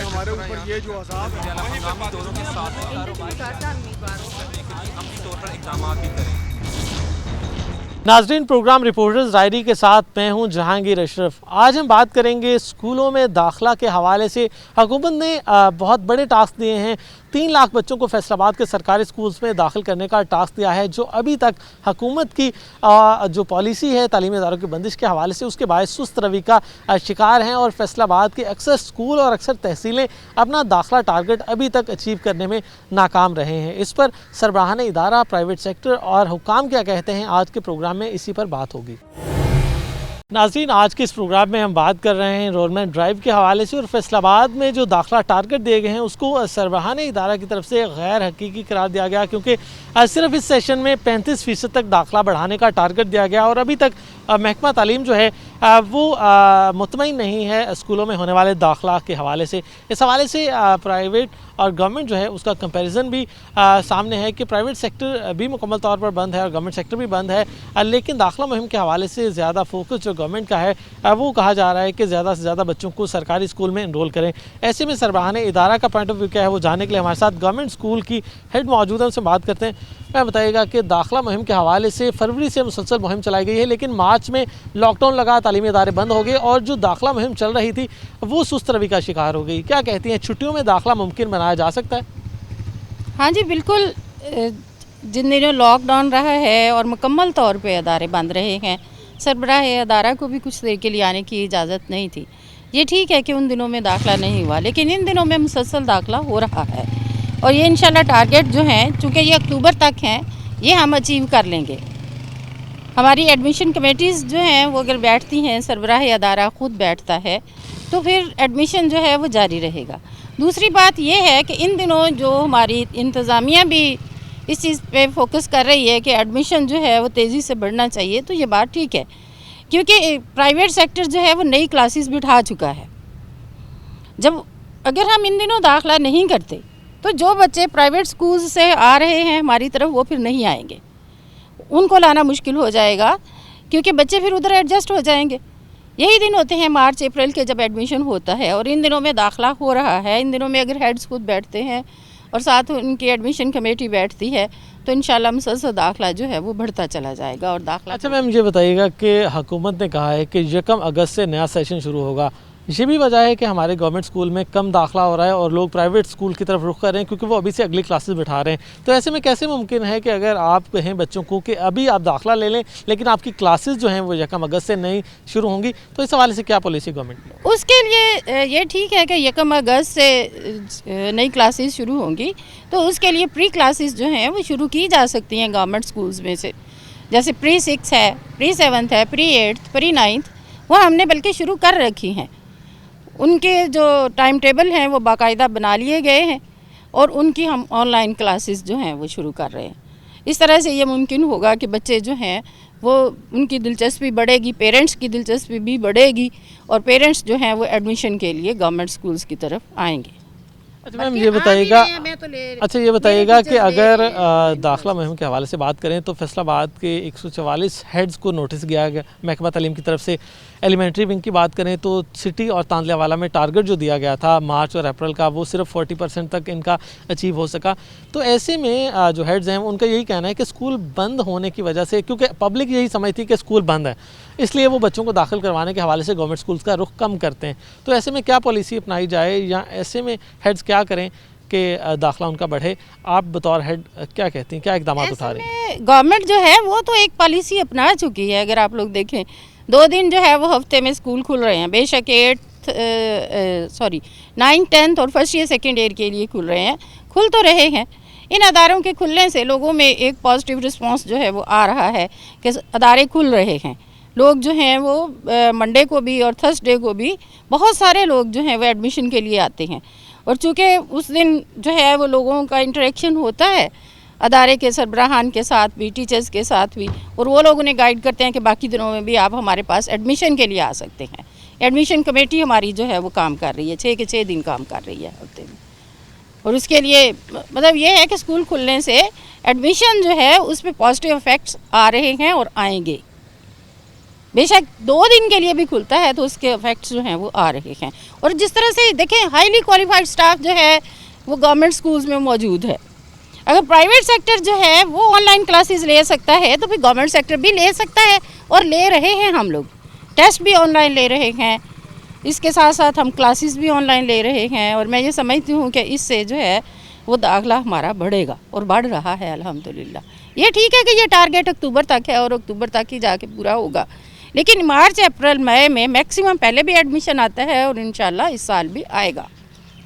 हमारे ऊपर ये जो अज़ाब है दोनों के साथ अपनी तौर पर इक़दाम भी करें। नाज़रीन, प्रोग्राम रिपोर्टर्स डायरी के साथ मैं हूं जहांगीर अशरफ। आज हम बात करेंगे स्कूलों में दाखिला के हवाले से। हुकूमत ने बहुत बड़े टास्क दिए हैं। 3 लाख बच्चों को फैसलाबाद के सरकारी स्कूल्स में दाखिल करने का टास्क दिया है, जो अभी तक हुकूमत की जो पॉलिसी है तालीमी इदारों की बंदिश के हवाले से, उसके बायस सुस्त रवि का शिकार हैं और फैसलाबाद के अक्सर स्कूल और अक्सर तहसीलें अपना दाखिला टारगेट अभी तक अचीव करने में नाकाम रहे हैं। इस पर सरबराहान इदारा, प्राइवेट सेक्टर और हुक्काम क्या कहते हैं, आज के प्रोग्राम में इसी पर बात होगी। नाज़रीन, आज के इस प्रोग्राम में हम बात कर रहे हैं एनरोलमेंट ड्राइव के हवाले से और फैसलाबाद में जो दाखिला टारगेट दिए गए हैं उसको सरबराहान इदारा की तरफ से गैर हकीकी करार दिया गया, क्योंकि सिर्फ इस सेशन में 35% तक दाखिला बढ़ाने का टारगेट दिया गया और अभी तक महकमा तालीम जो है वो मुतमईन नहीं है स्कूलों में होने वाले दाखिला के हवाले से। इस हवाले से प्राइवेट और गवर्नमेंट जो है उसका कंपैरिजन भी सामने है कि प्राइवेट सेक्टर भी मुकम्मल तौर पर बंद है और गवर्नमेंट सेक्टर भी बंद है, लेकिन दाखिला मुहिम के हवाले से ज़्यादा फोकस जो गवर्नमेंट का है वो कहा जा रहा है कि ज़्यादा से ज़्यादा बच्चों को सरकारी स्कूल में इनरोल करें। ऐसे में सरबराहान इदारा का पॉइंट ऑफ व्यू क्या है वो जानने के लिए हमारे साथ गवर्नमेंट स्कूल की हेड मौजूद है, उनसे बात करते हैं। मैं बताइएगा कि दाखिला मुहिम के हवाले से फरवरी से मुसलसल मुहिम चलाई गई है, लेकिन मार्च में लॉकडाउन लगा, तालीमी इदारे बंद हो गए और जो दाखिला मुहिम चल रही थी वो सुस्त रवि का शिकार हो गई। क्या कहती हैं, छुट्टियों में दाखिला मुमकिन बनाया जा सकता है? हाँ जी, बिल्कुल। जिन दिनों लॉकडाउन रहा है और मुकम्मल तौर पे अदारे बंद रहे हैं, सरबराह अदारा को भी कुछ देर के लिए आने की इजाज़त नहीं थी। ये ठीक है कि उन दिनों में दाखिला नहीं हुआ, लेकिन इन दिनों में मुसलसल दाखिला हो रहा है और ये इंशाल्लाह टारगेट जो हैं, चूँकि ये अक्टूबर तक हैं, ये हम अचीव कर लेंगे। हमारी एडमिशन कमेटीज़ जो हैं वो अगर बैठती हैं, सरबराह अदारा ख़ुद बैठता है, तो फिर एडमिशन जो है वो जारी रहेगा। दूसरी बात ये है कि इन दिनों जो हमारी इंतज़ामिया भी इस चीज़ पे फोकस कर रही है कि एडमिशन जो है वो तेज़ी से बढ़ना चाहिए, तो ये बात ठीक है, क्योंकि प्राइवेट सेक्टर जो है वो नई क्लासेस बिठा चुका है। जब अगर हम इन दिनों दाखिला नहीं करते तो जो बच्चे प्राइवेट स्कूल से आ रहे हैं हमारी तरफ वो फिर नहीं आएंगे, उनको लाना मुश्किल हो जाएगा, क्योंकि बच्चे फिर उधर एडजस्ट हो जाएंगे। यही दिन होते हैं मार्च अप्रैल के जब एडमिशन होता है और इन दिनों में दाखिला हो रहा है। इन दिनों में अगर हेड्स खुद बैठते हैं और साथ उनकी एडमिशन कमेटी बैठती है तो इंशाल्लाह मुसलसल दाखिला जो है वो बढ़ता चला जाएगा और दाखिला। अच्छा मैम, ये बताइएगा कि हुकूमत ने कहा है कि 1 अगस्त से नया सेशन शुरू होगा, ये भी वजह है कि हमारे गवर्नमेंट स्कूल में कम दाखिला हो रहा है और लोग प्राइवेट स्कूल की तरफ रुख कर रहे हैं क्योंकि वो अभी से अगली क्लासेस बिठा रहे हैं। तो ऐसे में कैसे मुमकिन है कि अगर आप कहें बच्चों को कि अभी आप दाखिला ले लें लेकिन आपकी क्लासेस जो हैं वो 1 अगस्त से नई शुरू होंगी, तो इस हवाले से क्या पॉलिसी गवर्नमेंट की? उसके लिए ये ठीक है कि 1 अगस्त से नई क्लासेस शुरू होंगी, तो उसके लिए प्री क्लासेस जो हैं वो शुरू की जा सकती हैं गवर्नमेंट स्कूल्स में से। जैसे प्री 6 है, प्री 7 है, प्री 8, प्री 9, वो हमने बल्कि शुरू कर रखी हैं। उनके जो टाइम टेबल हैं वो बाकायदा बना लिए गए हैं और उनकी हम ऑनलाइन क्लासेस जो हैं वो शुरू कर रहे हैं। इस तरह से ये मुमकिन होगा कि बच्चे जो हैं वो उनकी दिलचस्पी बढ़ेगी, पेरेंट्स की दिलचस्पी भी बढ़ेगी और पेरेंट्स जो हैं वो एडमिशन के लिए गवर्नमेंट स्कूल्स की तरफ आएंगे। अच्छा मैम, ये बताइएगा कि अगर दाखिला मुहिम के हवाले से बात करें तो फैसलाबाद के 144 हेड्स को नोटिस दिया गया महकमा तालीम की तरफ से। एलिमेंट्री विंग की बात करें तो सिटी और तांदलेवाला में टारगेट जो दिया गया था मार्च और अप्रैल का, वो सिर्फ 40% तक इनका अचीव हो सका। तो ऐसे में जो हेड्स हैं उनका यही कहना है कि स्कूल बंद होने की वजह से, क्योंकि पब्लिक यही समझती है कि स्कूल बंद है, इसलिए वो बच्चों को दाखिल करवाने के हवाले से गवर्नमेंट स्कूल्स का रुख कम करते हैं। तो ऐसे में क्या पॉलिसी अपनाई जाए या ऐसे में हेड्स क्या करें कि दाखिला उनका बढ़े? आप बतौर हेड क्या कहती हैं, क्या इकदाम उठा रहे हैं? गवर्नमेंट जो है वो तो एक पॉलिसी अपना चुकी है। अगर आप लोग देखें 2 दिन जो है वो हफ्ते में स्कूल खुल रहे हैं, बेशक 9th 10th और फर्स्ट ईयर सेकेंड ईयर के लिए खुल रहे हैं, खुल तो रहे हैं। इन अदारों के खुलने से लोगों में एक पॉजिटिव रिस्पांस जो है वो आ रहा है कि अदारे खुल रहे हैं। लोग जो हैं वो मंडे को भी और थर्सडे को भी बहुत सारे लोग जो हैं वो एडमिशन के लिए आते हैं और चूँकि उस दिन जो है वो लोगों का इंटरेक्शन होता है अदारे के सरबराहान के साथ भी, टीचर्स के साथ भी, और वो लोग उन्हें गाइड करते हैं कि बाकी दिनों में भी आप हमारे पास एडमिशन के लिए आ सकते हैं। एडमिशन कमेटी हमारी जो है वो काम कर रही है, 6 के 6 दिन काम कर रही है हफ्ते में, और उसके लिए मतलब ये है कि स्कूल खुलने से एडमिशन जो है उस पर पॉजिटिव इफ़ेक्ट्स आ रहे हैं और आएंगे। बेशक 2 दिन के लिए भी खुलता है तो उसके इफेक्ट्स जो हैं वो आ रहे हैं। और जिस तरह से देखें हाईली क्वालिफाइड स्टाफ जो है वो गवर्नमेंट स्कूल्स में मौजूद है। अगर प्राइवेट सेक्टर जो है वो ऑनलाइन क्लासेस ले सकता है तो फिर गवर्नमेंट सेक्टर भी ले सकता है, और ले रहे हैं हम लोग। टेस्ट भी ऑनलाइन ले रहे हैं, इसके साथ साथ हम क्लासेस भी ऑनलाइन ले रहे हैं, और मैं ये समझती हूँ कि इससे जो है वो दाखला हमारा बढ़ेगा और बढ़ रहा है अल्हम्दुलिल्लाह। ये ठीक है कि ये टारगेट अक्टूबर तक है और अक्टूबर तक ही जाके पूरा होगा, लेकिन मार्च अप्रैल मई में मैक्सिमम पहले भी एडमिशन आता है और इंशाल्लाह इस साल भी आएगा।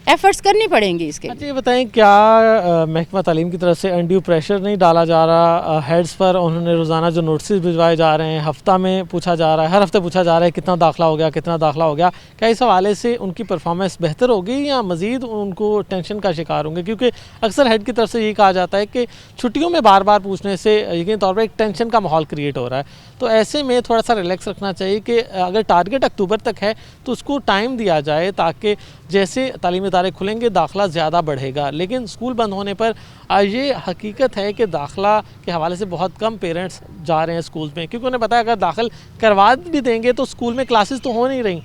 एफर्ट्स करनी पड़ेंगी इसके। अच्छा ये बताएं, क्या महकमा तालीम की तरफ से अनड्यू प्रेशर नहीं डाला जा रहा हेड्स पर? उन्होंने रोज़ाना जो नोटिस भिजवाए जा रहे हैं, हफ्ता में पूछा जा रहा है, हर हफ्ते पूछा जा रहा है कितना दाखला हो गया, कितना दाखला हो गया। क्या इस हवाले से उनकी परफॉर्मेंस बेहतर होगी या मज़ीद उनको टेंशन का शिकार होंगे? क्योंकि अक्सर हेड की तरफ से ये कहा जाता है कि छुट्टियों में बार बार पूछने से यकीन तौर पर एक टेंशन का माहौल क्रिएट हो रहा है। तो ऐसे में थोड़ा सा रिलैक्स रखना चाहिए कि अगर टारगेट अक्टूबर तक है तो उसको टाइम दिया जाए, ताकि जैसे तालीमी इदारे खुलेंगे दाखला ज़्यादा बढ़ेगा। लेकिन स्कूल बंद होने पर ये हकीकत है कि दाखला के हवाले से बहुत कम पेरेंट्स जा रहे हैं स्कूल में, क्योंकि उन्हें पता है अगर दाखिल करवा भी देंगे तो स्कूल में क्लासेस तो हो नहीं रही।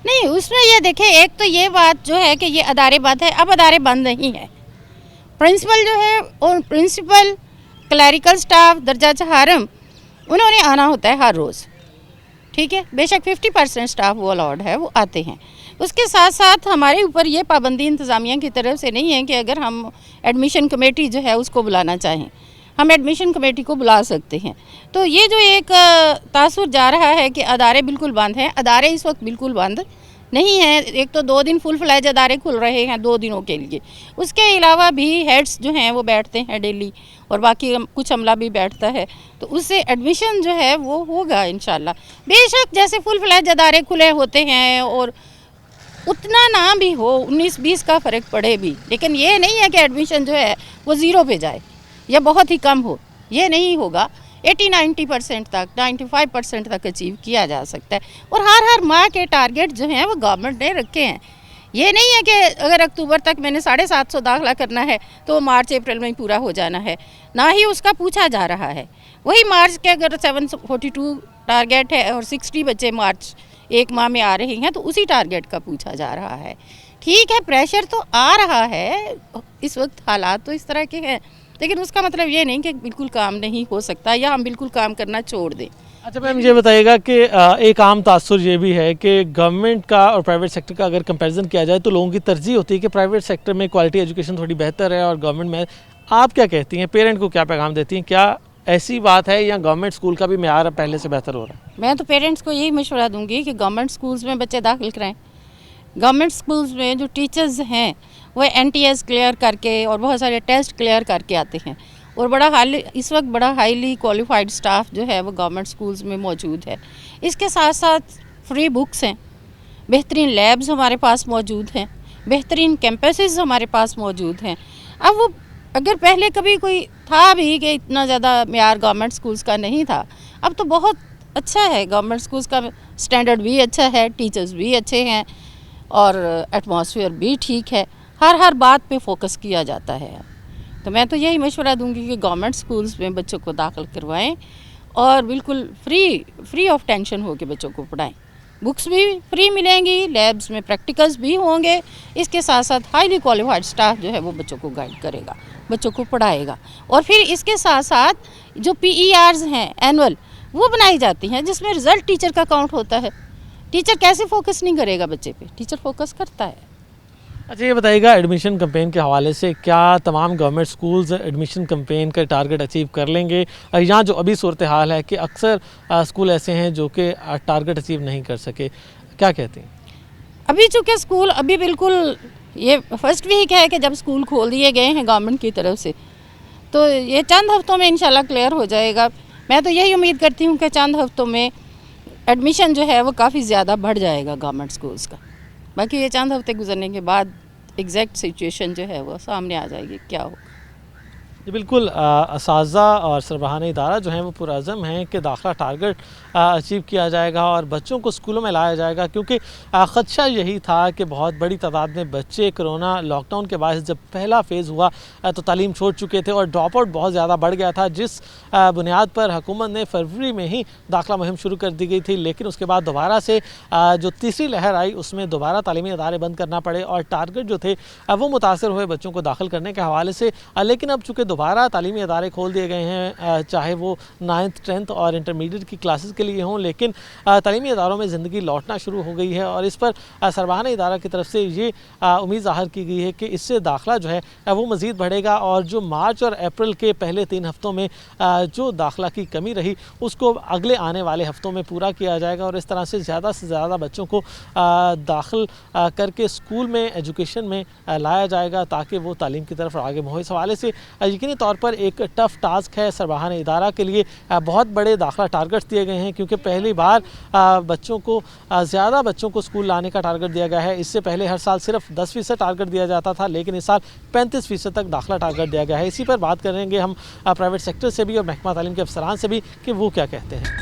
नहीं, उसमें ये देखें, एक तो ये बात जो है कि ये अदारे बंद है, अब अदारे बंद नहीं है। प्रिंसिपल जो है और प्रिंसिपल, क्लरिकल स्टाफ, दर्जा चहारम, उन्होंने आना होता है हर रोज़, ठीक है। बेशक 50% स्टाफ वो अलाउड है, वो आते हैं। उसके साथ साथ हमारे ऊपर ये पाबंदी इंतज़ामिया की तरफ से नहीं है कि अगर हम एडमिशन कमेटी जो है उसको बुलाना चाहें, हम एडमिशन कमेटी को बुला सकते हैं। तो ये जो एक तासुर जा रहा है कि अदारे बिल्कुल बंद हैं, अदारे इस वक्त बिल्कुल बंद नहीं है। एक तो 2 दिन फुल फ्लैज अदारे खुल रहे हैं 2 दिनों के लिए, उसके अलावा भी हेड्स जो हैं वो बैठते हैं डेली, और बाकी कुछ अमला भी बैठता है, तो उससे एडमिशन जो है वो होगा इंशाल्लाह। बेशक जैसे फुल फ्लैज अदारे खुले होते हैं और उतना ना भी हो, 19-20 का फ़र्क पड़े भी, लेकिन ये नहीं है कि एडमिशन जो है वो 0 पे जाए या बहुत ही कम हो, ये नहीं होगा। 80-90% तक, 95% तक अचीव किया जा सकता है। और हर माह के टारगेट जो हैं वो गवर्नमेंट ने रखे हैं। ये नहीं है कि अगर अक्टूबर तक मैंने 750 दाखिला करना है तो मार्च अप्रैल में ही पूरा हो जाना है, ना ही उसका पूछा जा रहा है। वही मार्च के अगर 742 टारगेट है और 60 बच्चे मार्च एक माह में आ रहे हैं तो उसी टारगेट का पूछा जा रहा है। ठीक है, प्रेशर तो आ रहा है, इस वक्त हालात तो इस तरह के हैं, लेकिन उसका मतलब ये नहीं कि बिल्कुल काम नहीं हो सकता या हम बिल्कुल काम करना छोड़ दें। अच्छा मैम, ये बताइएगा कि एक आम तासुर ये भी है कि गवर्नमेंट का और प्राइवेट सेक्टर का अगर कंपैरिजन किया जाए तो लोगों की तरजीह होती है कि प्राइवेट सेक्टर में क्वालिटी एजुकेशन थोड़ी बेहतर है और गवर्नमेंट में। आप क्या कहती हैं, पेरेंट को क्या पैगाम देती हैं? क्या ऐसी बात है या गवर्नमेंट स्कूल का भी मेयार पहले से बेहतर हो रहा है? मैं तो पेरेंट्स को यही मशवरा दूंगी कि गवर्नमेंट स्कूल्स में बच्चे दाखिल कराएं। गवर्नमेंट स्कूल्स में जो टीचर्स हैं वो NTS क्लियर करके और बहुत सारे टेस्ट क्लियर करके आते हैं, और इस वक्त बड़ा हाईली क्वालिफाइड स्टाफ जो है वो गवर्नमेंट स्कूल्स में मौजूद है। इसके साथ साथ फ्री बुक्स हैं, बेहतरीन लैब्स हमारे पास मौजूद हैं, बेहतरीन कैंपसेस हमारे पास मौजूद हैं। अब वो अगर पहले कभी कोई था भी कि इतना ज़्यादा मेयार गवर्नमेंट स्कूल्स का नहीं था, अब तो बहुत अच्छा है। गवर्नमेंट स्कूल्स का स्टैंडर्ड भी अच्छा है, टीचर्स भी अच्छे हैं और एटमॉस्फेयर भी ठीक है। हर बात पे फोकस किया जाता है। तो मैं तो यही मशवरा दूंगी कि गवर्नमेंट स्कूल्स में बच्चों को दाखिल करवाएं और बिल्कुल फ्री ऑफ टेंशन हो के बच्चों को पढ़ाएं। बुक्स भी फ्री मिलेंगी, लैब्स में प्रैक्टिकल्स भी होंगे। इसके साथ साथ हाईली क्वालिफाइड स्टाफ जो है वो बच्चों को गाइड करेगा, बच्चों को पढ़ाएगा। और फिर इसके साथ साथ जो PERs हैं एनुअल, वो बनाई जाती हैं जिसमें रिज़ल्ट टीचर का काउंट होता है। टीचर कैसे फोकस नहीं करेगा बच्चे पे, टीचर फोकस करता है। अच्छा ये बताइएगा, एडमिशन कैंपेन के हवाले से क्या तमाम गवर्नमेंट स्कूल्स एडमिशन कैंपेन का टारगेट अचीव कर लेंगे? यहाँ जो अभी सूरत हाल है कि अक्सर स्कूल ऐसे हैं जो कि टारगेट अचीव नहीं कर सके, क्या कहते हैं? अभी चूँकि स्कूल अभी बिल्कुल ये फर्स्ट वीक है कि जब स्कूल खोल दिए गए हैं गवर्नमेंट की तरफ से, तो ये चंद हफ्तों में इंशाल्लाह क्लियर हो जाएगा। मैं तो यही उम्मीद करती हूँ कि चंद हफ्तों में एडमिशन जो है वो काफ़ी ज़्यादा बढ़ जाएगा गवर्नमेंट स्कूल्स का। बाकी ये चंद हफ्ते गुजरने के बाद एग्जैक्ट सिचुएशन जो है वो सामने आ जाएगी क्या होगा। जी बिल्कुल, असातिज़ा और सरबराहान इदारा जो हैं वो पुरअज़म हैं कि दाखिला टारगेट अचीव किया जाएगा और बच्चों को स्कूलों में लाया जाएगा, क्योंकि ख़दशा यही था कि बहुत बड़ी तादाद में बच्चे कोरोना लॉकडाउन के बाद जब पहला फ़ेज़ हुआ तो तालीम छोड़ चुके थे और ड्रॉप आउट बहुत ज़्यादा बढ़ गया था, जिस बुनियाद पर हुकूमत ने फरवरी में ही दाखिला मुहिम शुरू कर दी गई थी। लेकिन उसके बाद दोबारा से जो तीसरी लहर आई उसमें दोबारा तालीमी इदारे बंद करना पड़े और टारगेट जो थे वो मुतासर हुए बच्चों को दाखिल करने के हवाले से। लेकिन अब चूँकि दोबारा तालीमी इदारे खोल दिए गए हैं, चाहे वो 9th 10th और इंटरमीडिएट की क्लासेस के लिए हों, लेकिन तालीमी इदारों में ज़िंदगी लौटना शुरू हो गई है और इस पर सरबराहान इदारा की तरफ से ये उम्मीद ज़ाहिर की गई है कि इससे दाखिला जो है वो मज़ीद बढ़ेगा और जो मार्च और अप्रैल के पहले 3 हफ़्तों में जो दाखिला की कमी रही उसको अगले आने वाले हफ़्तों में पूरा किया जाएगा और इस तरह से ज़्यादा बच्चों को दाखिल करके स्कूल में एजुकेशन में लाया जाएगा ताकि वो तालीम की तरफ आगे बढ़े। इस हवाले से यकीनी तौर पर एक टफ़ टास्क है सरबराहान इदारा के लिए। बहुत बड़े दाखिला टारगेट्स दिए गए हैं क्योंकि पहली बार ज़्यादा बच्चों को स्कूल लाने का टारगेट दिया गया है। इससे पहले हर साल सिर्फ 10% टारगेट दिया जाता था, लेकिन इस साल 35% तक दाखिला टारगेट दिया गया है। इसी पर बात करेंगे हम प्राइवेट सेक्टर से भी और महकमा तालीम के अफसरान से भी कि वो क्या कहते हैं।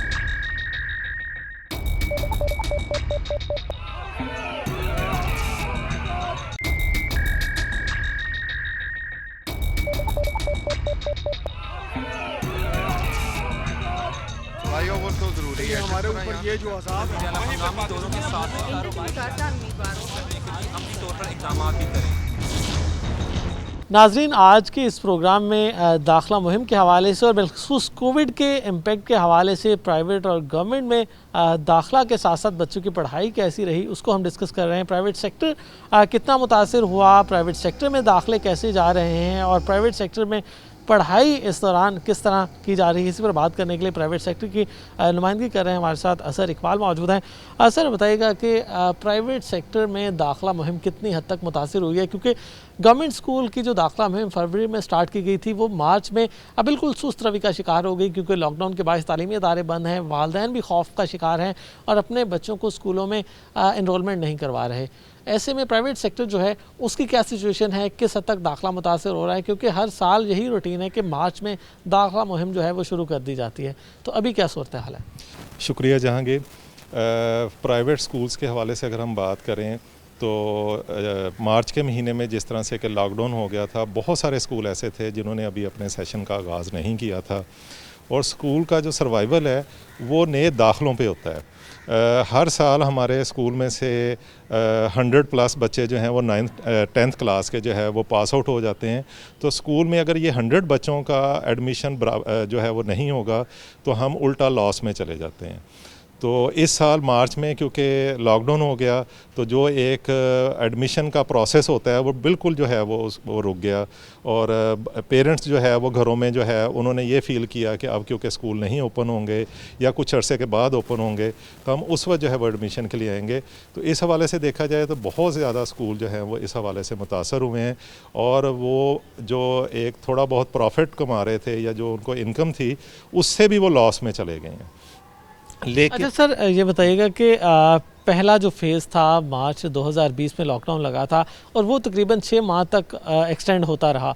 फ्लाईओवर तो जरूरी है, हमारे ऊपर ये जो अजाब है हंगामी दौरों के साथ अमली तौर पर इक़दाम भी करें। नाज़रीन, आज के इस प्रोग्राम में दाखिला मुहिम के हवाले से और बिलखुसूस कोविड के इम्पेक्ट के हवाले से प्राइवेट और गवर्नमेंट में दाखिला के साथ साथ बच्चों की पढ़ाई कैसी रही उसको हम डिस्कस कर रहे हैं। प्राइवेट सेक्टर कितना मुतासिर हुआ, प्राइवेट सेक्टर में दाखिले कैसे जा रहे हैं और प्राइवेट सेक्टर में पढ़ाई इस दौरान किस तरह की जा रही है, इसी पर बात करने के लिए प्राइवेट सेक्टर की नुमाइंदगी कर रहे हैं हमारे साथ असर इकबाल मौजूद हैं। सर बताइएगा कि प्राइवेट सेक्टर में दाखिला मुहिम कितनी हद तक मुतासिर हुई है, क्योंकि गवर्नमेंट स्कूल की जो दाखिला मुहिम फरवरी में स्टार्ट की गई थी वो मार्च में बिल्कुल सुस्त रवि का शिकार हो गई क्योंकि लॉकडाउन के बाद तालीमी इदारे बंद हैं, वालिदैन भी खौफ का शिकार हैं और अपने बच्चों को स्कूलों में इनरोलमेंट नहीं करवा रहे। ऐसे में प्राइवेट सेक्टर जो है उसकी क्या सिचुएशन है, किस हद तक दाखिला मुतासर हो रहा है, क्योंकि हर साल यही रूटीन है कि मार्च में दाखिला मुहिम जो है वो शुरू कर दी जाती है, तो अभी क्या सूरत हाल है? शुक्रिया जहांगीर। प्राइवेट स्कूल्स के हवाले से अगर हम बात करें तो मार्च के महीने में जिस तरह से कि लॉकडाउन हो गया था, बहुत सारे स्कूल ऐसे थे जिन्होंने अभी अपने सेशन का आगाज़ नहीं किया था और स्कूल का जो सर्वाइवल है वो नए दाखिलों पे होता है। हर साल हमारे स्कूल में से 100+ बच्चे जो हैं वो 9th 10th क्लास के जो है वो पास आउट हो जाते हैं। तो स्कूल में अगर ये 100 बच्चों का एडमिशन जो है वो नहीं होगा तो हम उल्टा लॉस में चले जाते हैं। तो इस साल मार्च में क्योंकि लॉकडाउन हो गया तो जो एक एडमिशन का प्रोसेस होता है वो बिल्कुल जो है वो रुक गया और पेरेंट्स जो है वो घरों में जो है उन्होंने ये फ़ील किया कि अब क्योंकि स्कूल नहीं ओपन होंगे या कुछ अरसे के बाद ओपन होंगे तो हम उस वक्त जो है वो एडमिशन के लिए आएंगे। तो इस हवाले से देखा जाए तो बहुत ज़्यादा स्कूल जो हैं वो इस हवाले से मुतासर हुए हैं और वो जो एक थोड़ा बहुत प्रॉफिट कमा रहे थे या जो उनको इनकम थी उससे भी वो लॉस में चले गए हैं। लेकिन अच्छा सर, ये बताइएगा कि पहला जो फेज़ था मार्च 2020 में लॉकडाउन लगा था और वो तकरीबन 6 माह तक एक्सटेंड होता रहा।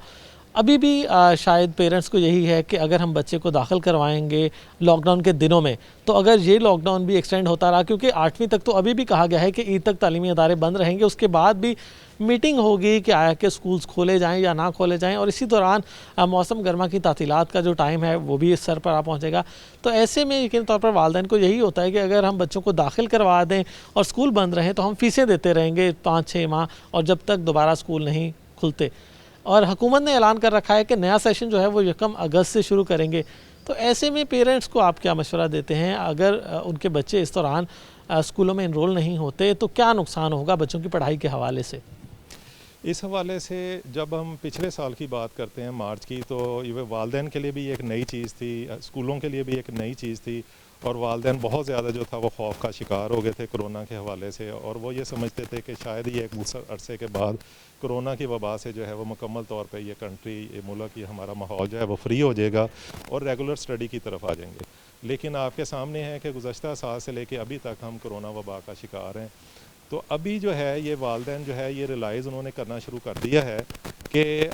अभी भी शायद पेरेंट्स को यही है कि अगर हम बच्चे को दाखिल करवाएंगे लॉकडाउन के दिनों में तो अगर ये लॉकडाउन भी एक्सटेंड होता रहा, क्योंकि 8वीं तक तो अभी भी कहा गया है कि ईद तक तालीमी इदारे बंद रहेंगे, उसके बाद भी मीटिंग होगी कि आया कि स्कूल्स खोले जाएं या ना खोले जाएं और इसी दौरान मौसम गर्मा की तातीलात का जो टाइम है वो भी इस सर पर आ पहुंचेगा। तो ऐसे में यकीन तौर पर वालिदैन को यही होता है कि अगर हम बच्चों को दाखिल करवा दें और स्कूल बंद रहें तो हम फ़ीसें देते रहेंगे 5-6 माह और जब तक दोबारा स्कूल नहीं खुलते। और हुकूमत ने ऐलान कर रखा है कि नया सेशन जो है वो 1 अगस्त से शुरू करेंगे। तो ऐसे में पेरेंट्स को आप क्या मशवरा देते हैं, अगर उनके बच्चे इस दौरान स्कूलों में इनरोल नहीं होते तो क्या नुकसान होगा बच्चों की पढ़ाई के हवाले से? इस हवाले से जब हम पिछले साल की बात करते हैं मार्च की, तो ये वालिदैन के लिए भी एक नई चीज़ थी, स्कूलों के लिए भी एक नई चीज़ थी और वालिदैन बहुत ज़्यादा जो था वो खौफ का शिकार हो गए थे कोरोना के हवाले से और वो ये समझते थे कि शायद ही एक अरसे के बाद कोरोना की वबा से जो है वो मुकम्मल तौर पे ये कंट्री, ये मुल्क, ये हमारा माहौल जो है वो फ्री हो जाएगा और रेगुलर स्टडी की तरफ आ जाएंगे। लेकिन आपके सामने है कि गुज़श्ता साल से लेके अभी तक हम कोरोना वबा का शिकार हैं। तो अभी जो है ये वालिदैन जो है ये रियलाइज़ उन्होंने करना शुरू कर दिया है कि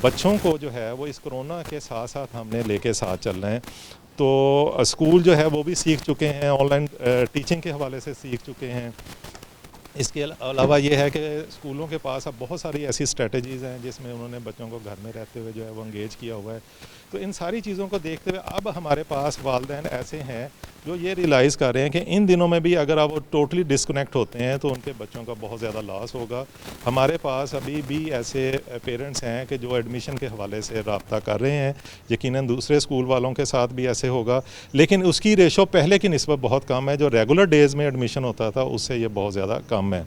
बच्चों को जो है वो इस कोरोना के साथ साथ हमने लेके साथ चल रहे हैं। तो स्कूल जो है वो भी सीख चुके हैं, ऑनलाइन टीचिंग के हवाले से सीख चुके हैं। इसके अलावा ये है कि स्कूलों के पास अब बहुत सारी ऐसी स्ट्रेटजीज़ हैं जिसमें उन्होंने बच्चों को घर में रहते हुए जो है वो इंगेज किया हुआ है। तो इन सारी चीज़ों को देखते हुए अब हमारे पास वालिदैन ऐसे हैं जो ये रियलाइज़ कर रहे हैं कि इन दिनों में भी अगर अब वो टोटली डिस्कनेक्ट होते हैं तो उनके बच्चों का बहुत ज़्यादा लॉस होगा। हमारे पास अभी भी ऐसे पेरेंट्स हैं कि जो एडमिशन के हवाले से रब्ता कर रहे हैं, यकीनन दूसरे स्कूल वालों के साथ भी ऐसे होगा, लेकिन उसकी रेशो पहले की निस्बत बहुत कम है। जो रेगुलर डेज़ में एडमिशन होता था उससे ये बहुत ज़्यादा कम है।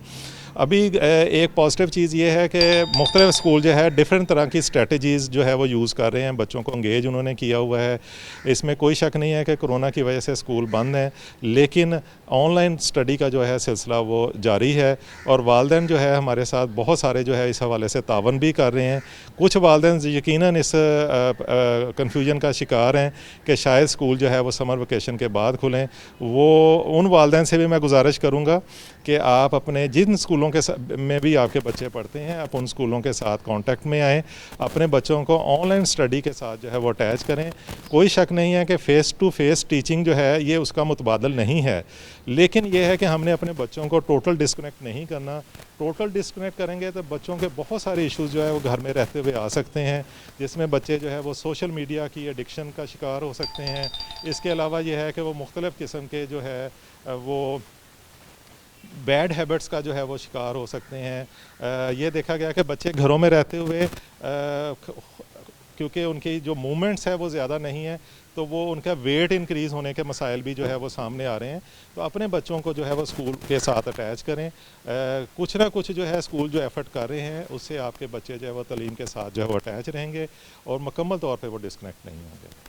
अभी एक पॉजिटिव चीज़ ये है कि मुख्तलिफ स्कूल जो है डिफरेंट तरह की स्ट्रेटजीज़ जो है वो यूज़ कर रहे हैं, बच्चों को इंगेज उन्होंने किया हुआ है। इसमें कोई शक नहीं है कि कोरोना की वजह से स्कूल बंद हैं, लेकिन ऑनलाइन स्टडी का जो है सिलसिला वो जारी है और वालिदैन जो है हमारे साथ बहुत सारे जो है इस हवाले से तावन भी कर रहे हैं। कुछ वालिदैन यकीनन इस कन्फ्यूजन का शिकार हैं कि शायद स्कूल जो है वो समर वेकेशन के बाद खुलें। वो उन वालिदैन से भी मैं गुजारिश करूँगा कि आप अपने जिन स्कूलों में भी आपके बच्चे पढ़ते हैं आप उन स्कूलों के साथ कांटेक्ट में आएँ, अपने बच्चों को ऑनलाइन स्टडी के साथ जो है वो अटैच करें। कोई शक नहीं है कि फ़ेस टू फेस टीचिंग जो है ये उसका मुतबादल नहीं है, लेकिन ये है कि हमने अपने बच्चों को टोटल डिस्कनेक्ट नहीं करना। टोटल डिस्कनेक्ट करेंगे तो बच्चों के बहुत सारे इश्यूज़ जो है वो घर में रहते हुए आ सकते हैं, जिसमें बच्चे जो है वो सोशल मीडिया की एडिक्शन का शिकार हो सकते हैं। इसके अलावा ये है कि वो मुख्तलिफ़ किस्म के जो है वो बैड हैबिट्स का जो है वो शिकार हो सकते हैं। ये देखा गया कि बच्चे घरों में रहते हुए क्योंकि उनकी जो मूवमेंट्स है वो ज़्यादा नहीं है, तो वो उनका वेट इंक्रीज़ होने के मसाइल भी जो है वो सामने आ रहे हैं। तो अपने बच्चों को जो है वो स्कूल के साथ अटैच करें। कुछ ना कुछ जो है स्कूल जो एफ़र्ट कर रहे हैं उससे आपके बच्चे जो है वो तालीम के साथ जो है वो अटैच रहेंगे और मुकम्मल तौर पर वो डिस्कनेक्ट नहीं होंगे।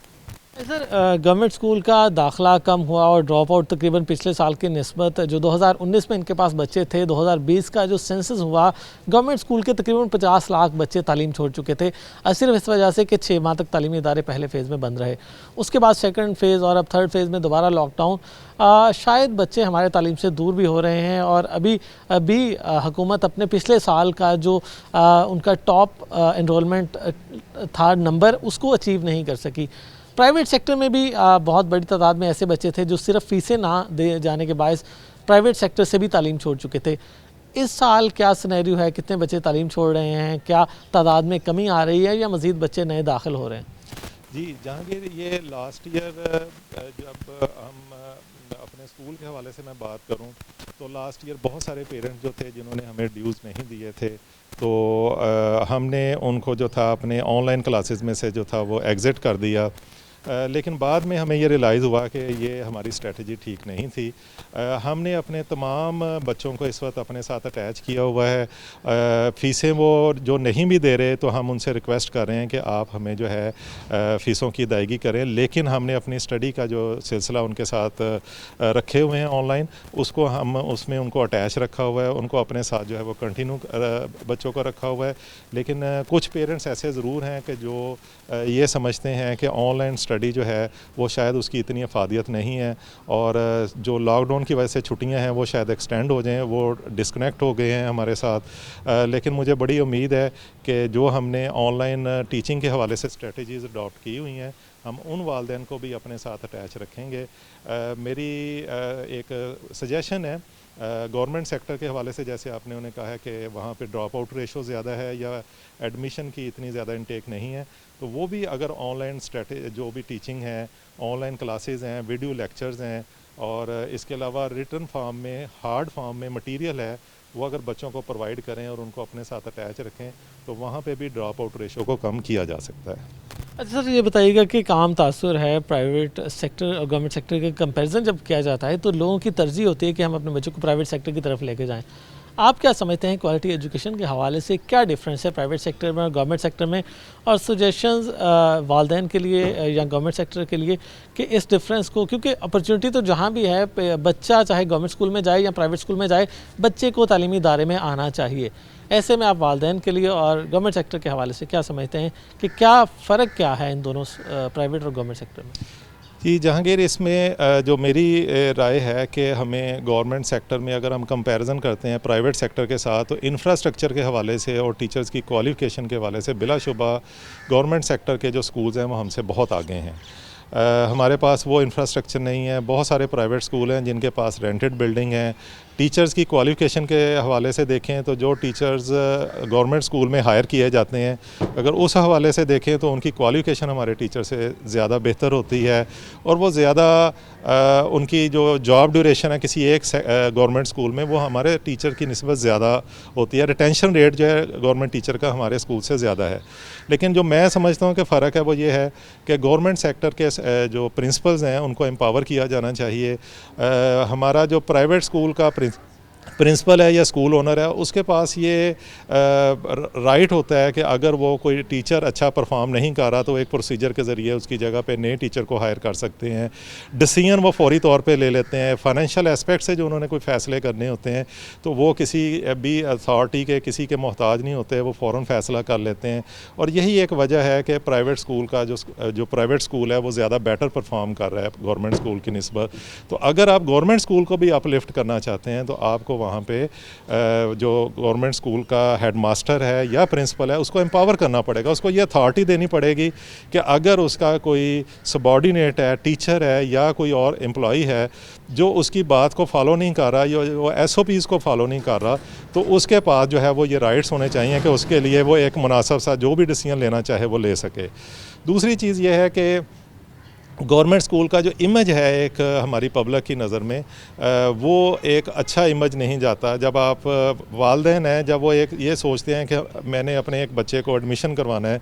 सर, गवर्नमेंट स्कूल का दाखला कम हुआ और ड्रॉप आउट तकरीबन पिछले साल की निस्बत जो 2019 में इनके पास बच्चे थे, 2020 का जो सेंसस हुआ गवर्नमेंट स्कूल के तकरीबन 50 लाख बच्चे तालीम छोड़ चुके थे। सिर्फ इस वजह से कि 6 माह तक तालीमी इदारे पहले फ़ेज़ में बंद रहे, उसके बाद सेकंड फ़ेज़ और अब थर्ड फ़ेज़ में दोबारा लॉकडाउन। शायद बच्चे हमारे तालीम से दूर भी हो रहे हैं और अभी हुकूमत अपने पिछले साल का जो उनका टॉप एनरोलमेंट था नंबर उसको अचीव नहीं कर सकी। प्राइवेट सेक्टर में भी बहुत बड़ी तादाद में ऐसे बच्चे थे जो सिर्फ फ़ीसें ना दे जाने के बायस प्राइवेट सेक्टर से भी तालीम छोड़ चुके थे। इस साल क्या सिनेरियो है, कितने बच्चे तालीम छोड़ रहे हैं, क्या तादाद में कमी आ रही है या मज़ीद बच्चे नए दाखिल हो रहे हैं? जी जहांगीर, ये लास्ट ईयर जब हम अपने स्कूल के हवाले से मैं बात करूं तो लास्ट ईयर बहुत सारे पेरेंट्स जो थे जिन्होंने हमें ड्यूज़ नहीं दिए थे, तो हमने उनको जो था अपने ऑनलाइन क्लासेस में से जो था वो एग्ज़िट कर दिया। लेकिन बाद में हमें ये रियलाइज़ हुआ कि ये हमारी स्ट्रेटजी ठीक नहीं थी। हमने अपने तमाम बच्चों को इस वक्त अपने साथ अटैच किया हुआ है। फ़ीसें वो जो नहीं भी दे रहे तो हम उनसे रिक्वेस्ट कर रहे हैं कि आप हमें जो है फ़ीसों की अदायगी करें, लेकिन हमने अपनी स्टडी का जो सिलसिला उनके साथ रखे हुए हैं ऑनलाइन, उसको हम उसमें उनको अटैच रखा हुआ है, उनको अपने साथ जो है वो कंटिन्यू बच्चों को रखा हुआ है। लेकिन कुछ पेरेंट्स ऐसे ज़रूर हैं कि जो ये समझते हैं कि ऑनलाइन स्टडी जो है वो शायद उसकी इतनी अफादियत नहीं है और जो लॉकडाउन की वजह से छुट्टियां हैं वो शायद एक्सटेंड हो जाएं, वो डिस्कनेक्ट हो गए हैं हमारे साथ। लेकिन मुझे बड़ी उम्मीद है कि जो हमने ऑनलाइन टीचिंग के हवाले से स्ट्रेटजीज़ अडॉप्ट की हुई हैं हम उन वालिदैन को भी अपने साथ अटैच रखेंगे। मेरी एक सजेशन है गवर्नमेंट सेक्टर के हवाले से, जैसे आपने उन्हें कहा है कि वहाँ पे ड्रॉप आउट रेशो ज़्यादा है या एडमिशन की इतनी ज़्यादा इनटेक नहीं है, तो वो भी अगर ऑनलाइन जो भी टीचिंग है, ऑनलाइन क्लासेस हैं, वीडियो लेक्चर्स हैं और इसके अलावा रिटन फॉर्म में, हार्ड फॉर्म में मटेरियल है, वो अगर बच्चों को प्रोवाइड करें और उनको अपने साथ अटैच रखें तो वहाँ पे भी ड्रॉप आउट रेशो को कम किया जा सकता है। अच्छा सर, ये बताइएगा कि काम तासुर है प्राइवेट सेक्टर और गवर्नमेंट सेक्टर के कंपैरिजन जब किया जाता है तो लोगों की तरजीह होती है कि हम अपने बच्चों को प्राइवेट सेक्टर की तरफ लेके जाएं। आप क्या समझते हैं क्वालिटी एजुकेशन के हवाले से क्या डिफरेंस है प्राइवेट सेक्टर में और गवर्नमेंट सेक्टर में, और सजेशंस वालिदैन के लिए या गवर्नमेंट सेक्टर के लिए कि इस डिफरेंस को, क्योंकि अपॉर्चुनिटी तो जहाँ भी है बच्चा चाहे गवर्नमेंट स्कूल में जाए या प्राइवेट स्कूल में जाए बच्चे को तालीमी इदारे में आना चाहिए। ऐसे में आप वालिदैन के लिए और गवर्नमेंट सेक्टर के हवाले से क्या समझते हैं कि क्या फ़र्क क्या है इन दोनों प्राइवेट और गवर्नमेंट सेक्टर में? जी जहांगीर, इसमें जो मेरी राय है कि हमें गवर्नमेंट सेक्टर में अगर हम कंपैरिजन करते हैं प्राइवेट सेक्टर के साथ, तो इंफ्रास्ट्रक्चर के हवाले से और टीचर्स की क्वालिफ़िकेशन के हवाले से बिलाशुबा गवर्नमेंट सेक्टर के जो स्कूल्स हैं वो हमसे बहुत आगे हैं। हमारे पास वो इंफ्रास्ट्रक्चर नहीं है। बहुत सारे प्राइवेट स्कूल हैं जिनके पास रेंटेड बिल्डिंग है। टीचर्स की क्वालिफ़िकेशन के हवाले से देखें तो जो टीचर्स गवर्नमेंट स्कूल में हायर किए जाते हैं, अगर उस हवाले से देखें तो उनकी क्वालिफ़िकेशन हमारे टीचर से ज़्यादा बेहतर होती है और वो ज़्यादा उनकी जो जॉब ड्यूरेशन है किसी एक गवर्नमेंट स्कूल में, वो हमारे टीचर की निस्बत ज़्यादा होती है। रिटेंशन रेट जो है गवर्नमेंट टीचर का हमारे स्कूल से ज़्यादा है। लेकिन जो मैं समझता हूँ कि फ़र्क है वो ये है कि गवर्नमेंट सेक्टर के जो प्रिंसिपल्स हैं उनको एम्पावर किया जाना चाहिए। हमारा जो प्राइवेट स्कूल का प्रिंसिपल है या स्कूल ओनर है, उसके पास ये राइट होता है कि अगर वो कोई टीचर अच्छा परफॉर्म नहीं कर रहा तो एक प्रोसीजर के ज़रिए उसकी जगह पे नए टीचर को हायर कर सकते हैं। डिसीजन वो फौरी तौर पे ले लेते हैं। फाइनेंशियल एस्पेक्ट से जो उन्होंने कोई फ़ैसले करने होते हैं तो वो किसी भी अथॉरिटी के किसी के मोहताज नहीं होते, वो फ़ौरन फ़ैसला कर लेते हैं। और यही एक वजह है कि प्राइवेट स्कूल का जो प्राइवेट स्कूल है वो ज़्यादा बेटर परफॉर्म कर रहा है गवर्नमेंट स्कूल की निस्बत। तो अगर आप गवर्नमेंट स्कूल को भी अपलिफ्ट करना चाहते हैं तो आपको वहाँ पे जो गवर्नमेंट स्कूल का हेडमास्टर है या प्रिंसिपल है उसको एम्पावर करना पड़ेगा। उसको ये अथॉरिटी देनी पड़ेगी कि अगर उसका कोई सबॉर्डिनेट है, टीचर है या कोई और एम्प्लॉई है जो उसकी बात को फॉलो नहीं कर रहा या वो SOPs को फॉलो नहीं कर रहा, तो उसके पास जो है वो ये राइट्स होने चाहिए कि उसके लिए वो एक मुनासिब सा जो भी डिसीजन लेना चाहे वो ले सके। दूसरी चीज़ ये है कि गवर्नमेंट स्कूल का जो इमेज है एक हमारी पब्लिक की नज़र में, वो एक अच्छा इमेज नहीं जाता। जब आप वालिदैन हैं, जब वो एक ये सोचते हैं कि मैंने अपने एक बच्चे को एडमिशन करवाना है,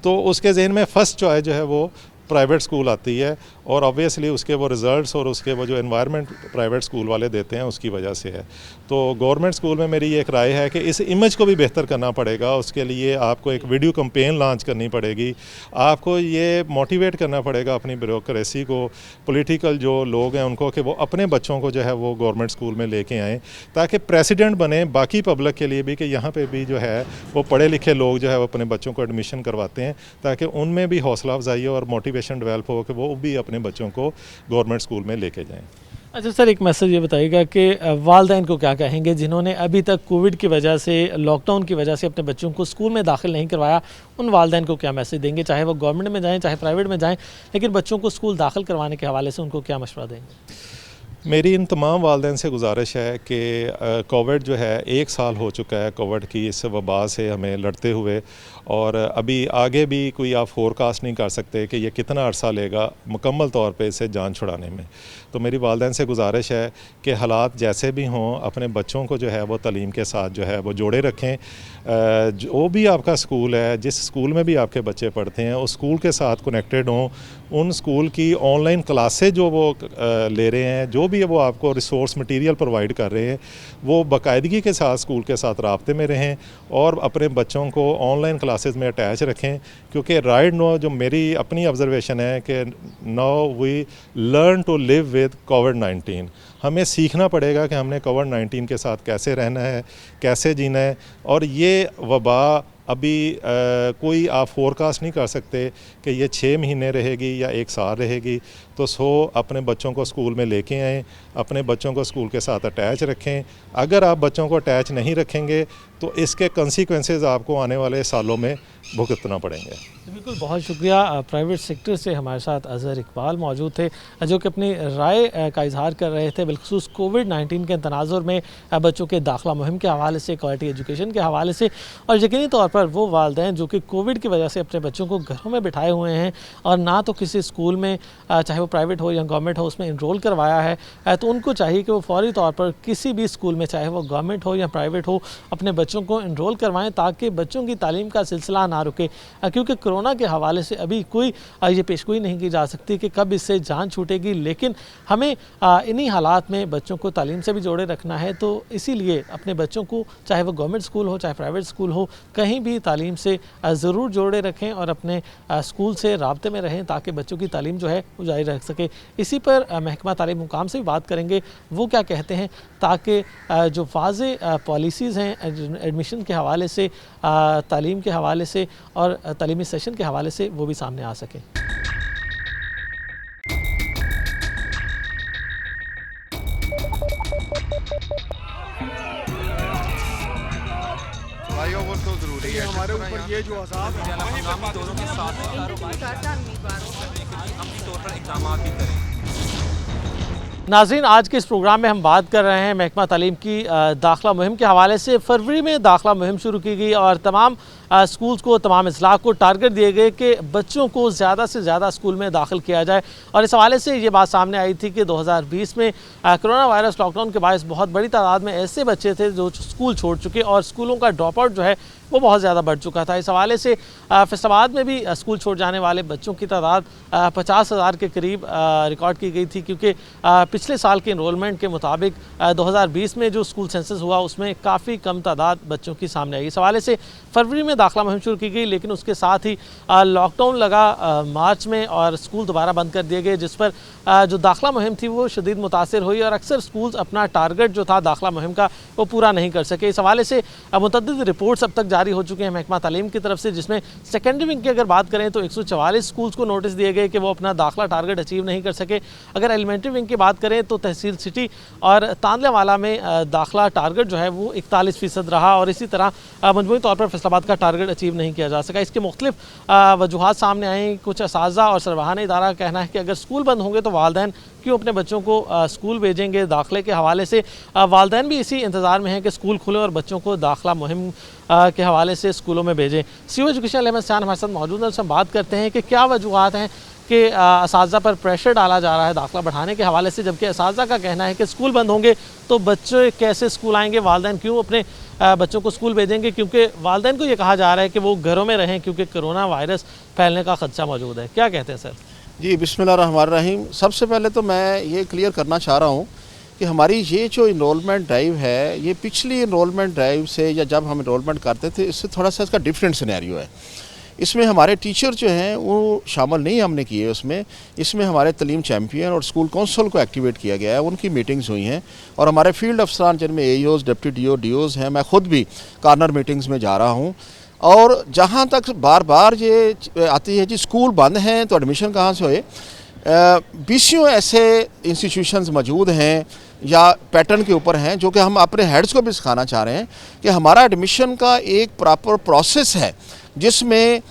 तो उसके जहन में फ़र्स्ट चॉइस जो है वो प्राइवेट स्कूल आती है और ऑब्वियसली उसके वो रिज़ल्ट्स और उसके वो जो एनवायरनमेंट प्राइवेट स्कूल वाले देते हैं उसकी वजह से है। तो गवर्नमेंट स्कूल में मेरी एक राय है कि इस इमेज को भी बेहतर करना पड़ेगा। उसके लिए आपको एक वीडियो कैंपेन लॉन्च करनी पड़ेगी। आपको ये मोटिवेट करना पड़ेगा अपनी ब्यूरोक्रेसी को, पॉलिटिकल जो लोग हैं उनको, कि वो अपने बच्चों को जो है वो गवर्नमेंट स्कूल में लेके आएँ, ताकि प्रेसिडेंट बने बाकी पब्लिक के लिए भी कि यहाँ पर भी जो है वो पढ़े लिखे लोग जो है वो अपने बच्चों को एडमिशन करवाते हैं, ताकि उनमें भी हौसला अफजाई और मोटिवेशन डेवलप हो कि वो भी अपने बच्चों को गवर्नमेंट स्कूल में लेके जाएं। अच्छा सर, एक मैसेज ये बताइएगा कि वालिदैन को क्या कहेंगे जिन्होंने अभी तक कोविड की वजह से, लॉकडाउन की वजह से अपने बच्चों को स्कूल में दाखिल नहीं करवाया, उन वालिदैन को क्या मैसेज देंगे, चाहे वो गवर्नमेंट में जाएं चाहे प्राइवेट में जाएं, लेकिन बच्चों को स्कूल दाखिल करवाने के हवाले से उनको क्या मशवरा देंगे? मेरी इन तमाम वालिदैन से गुजारिश है कि कोविड जो है 1 साल हो चुका है कोविड की इस वबा से हमें लड़ते हुए, और अभी आगे भी कोई आप फोरकास्ट नहीं कर सकते कि ये कितना अरसा लेगा मुकम्मल तौर पे इसे जान छुड़ाने में। तो मेरी वालिदैन से गुजारिश है कि हालात जैसे भी हों अपने बच्चों को जो है वो तालीम के साथ जो है वो जोड़े रखें। जो भी आपका स्कूल है, जिस स्कूल में भी आपके बच्चे पढ़ते हैं, उस स्कूल के साथ कनेक्टेड हों। उन स्कूल की ऑनलाइन क्लासेज जो वो ले रहे हैं, जो भी वो आपको रिसोर्स मटेरियल प्रोवाइड कर रहे हैं, वो बाकायदगी के साथ स्कूल के साथ राब्ते में रहें और अपने बच्चों को ऑनलाइन क्लासेस में अटैच रखें। क्योंकि राइट नो जो मेरी अपनी ऑब्जर्वेशन है कि now we learn to live with कोविड-19। हमें सीखना पड़ेगा कि हमने कोविड-19 के साथ कैसे रहना है, कैसे जीना है। और ये वबा अभी कोई आप फोरकास्ट नहीं कर सकते कि ये 6 महीने रहेगी या 1 साल रहेगी। तो अपने बच्चों को स्कूल में लेके आएँ, अपने बच्चों को स्कूल के साथ अटैच रखें। अगर आप बच्चों को अटैच नहीं रखेंगे तो इसके कंसीक्वेंसेस आपको आने वाले सालों में भुगतना पड़ेंगे। बिल्कुल, बहुत शुक्रिया। प्राइवेट सेक्टर से हमारे साथ अज़हर इकबाल मौजूद थे जो कि अपनी राय का इजहार कर रहे थे बिलखुसूस कोविड-19 के तनाजुर में बच्चों के दाखिला मुहिम के हवाले से, क्वालिटी एजुकेशन के हवाले से, और यकीनी तौर पर वो वालिदैन जो कि कोविड की वजह से अपने बच्चों को घरों में बिठाए हुए हैं और ना तो किसी स्कूल में, चाहे वो प्राइवेट हो या गवर्नमेंट हो, उसमें इनरोल करवाया है, तो उनको चाहिए कि वो फौरी तौर पर किसी भी स्कूल में, चाहे वो गवर्नमेंट हो या प्राइवेट हो, अपने बच्चों को इनरोल करवाएं ताकि बच्चों की तालीम का सिलसिला ना रुके। क्योंकि कोरोना के हवाले से अभी कोई ये पेशगोई नहीं की जा सकती कि कब इससे जान छूटेगी, लेकिन हमें इन्हीं हालात में बच्चों को तालीम से भी जोड़े रखना है। तो इसीलिए अपने बच्चों को, चाहे वो गवर्नमेंट स्कूल हो चाहे प्राइवेट स्कूल हो, कहीं भी तालीम से ज़रूर जोड़े रखें और अपने स्कूल से राब्ते में रहें ताकि बच्चों की तालीम जो है वो जारी रख सके। इसी पर महकमा तालीम हुकाम से भी बात करेंगे, वो क्या कहते हैं, ताकि जो वाज़े पॉलिसीज़ हैं एडमिशन के हवाले से, तालीम के हवाले से और तालीमी सेशन के हवाले से, वो भी सामने आ सकें। हमारे ऊपर ये जो अजाब है हंगामी दौरों के साथ अमली तौर पर इक़दाम भी करें। नाज़रीन, आज के इस प्रोग्राम में हम बात कर रहे हैं महकमा तालीम की दाखिला मुहिम के हवाले से। फरवरी में दाखिला मुहिम शुरू की गई और तमाम स्कूल्स को, तमाम अजला को टारगेट दिए गए कि बच्चों को ज़्यादा से ज़्यादा स्कूल में दाखिल किया जाए। और इस हवाले से ये बात सामने आई थी कि 2020 में कोरोना वायरस लॉकडाउन के बायस बहुत बड़ी तादाद में ऐसे बच्चे थे जो स्कूल छोड़ चुके और स्कूलों का ड्रॉप आउट जो है वो बहुत ज़्यादा बढ़ चुका था। इस हवाले से फैसलाबाद में भी स्कूल छोड़ जाने वाले बच्चों की तादाद 50,000 के करीब रिकॉर्ड की गई थी, क्योंकि पिछले साल के इनरोलमेंट के मुताबिक 2020 में जो स्कूल सेंसस हुआ उसमें काफ़ी कम तादाद बच्चों की सामने आई। इस हवाले से फरवरी में दाखिला मुहिम शुरू की गई, लेकिन उसके साथ ही लॉकडाउन लगा मार्च में और स्कूल दोबारा बंद कर दिए गए, जिस पर जो दाखिला मुहिम थी वो शदीद मुतासिर हुई और अक्सर स्कूल्स अपना टारगेट जो था दाखिला मुहिम का वो पूरा नहीं कर सके। इस हवाले से मुतअद्दिद रिपोर्ट्स अब तक जारी हो चुके हैं महकमा तालीम की तरफ से, जिसमें सेकेंडरी विंग की अगर बात करें तो 144 स्कूल्स को नोटिस दिए गए कि वो अपना दाखिला टारगेट अचीव नहीं कर सके। अगर एलिमेंट्री विंग की बात करें तो तहसील सिटी और तांदलेवाला में दाखिला टारगेट जो है वो 41% रहा और इसी तरह मजमूई तौर पर फैसलाबाद का टारगेट अचीव नहीं किया जा सका। इसके मुख्तलिफ वजूहात सामने आई। कुछ असातिज़ा और सरबराहान इदारा का कहना है कि अगर स्कूल बंद होंगे तो वालिदैन क्यों अपने बच्चों को स्कूल भेजेंगे। दाखिले के हवाले से वालिदैन भी इसी इंतज़ार में हैं कि स्कूल खुले और बच्चों को दाखिला मुहिम के हवाले से स्कूलों में भेजें। सीओ एजुकेशन अहमद शान हमारे साथ मौजूद हैं, हम बात करते हैं कि क्या वजूहात हैं कि असातिज़ा पर प्रेशर डाला जा रहा है दाखिला बढ़ाने के हवाले से, जबकि असातिज़ा का कहना है कि स्कूल बंद होंगे तो बच्चे कैसे स्कूल आएंगे, वालिदैन क्यों अपने बच्चों को स्कूल भेजेंगे, क्योंकि वालिदैन को ये कहा जा रहा है कि वो घरों में रहें क्योंकि कोरोना वायरस फैलने का खदशा मौजूद है। क्या कहते हैं सर? जी, बिस्मिल्लाहिर्रहमानिर्रहीम। सबसे पहले तो मैं ये क्लियर करना चाह रहा हूँ कि हमारी ये जो इनरोलमेंट ड्राइव है ये पिछली इनरोलमेंट ड्राइव से या जब हम इनरोलमेंट करते थे इससे थोड़ा सा इसका डिफरेंट सिनेरियो है। इसमें हमारे टीचर जो हैं वो शामिल नहीं हमने किए इसमें हमारे तलीम चैम्पियन और स्कूल काउंसिल को एक्टिवेट किया गया है, उनकी मीटिंग्स हुई हैं और हमारे फील्ड अफसरान जिनमें AEOs, डिप्टी DO, DOs हैं, मैं ख़ुद भी कॉर्नर मीटिंग्स में जा रहा हूँ। और जहाँ तक बार बार ये आती है जी स्कूल बंद हैं तो एडमिशन कहाँ से होए, 20 ऐसे इंस्टीट्यूशंस मौजूद हैं या पैटर्न के ऊपर हैं जो कि हम अपने हेड्स को भी सिखाना चाह रहे हैं कि हमारा एडमिशन का एक प्रॉपर प्रोसेस है जिसमें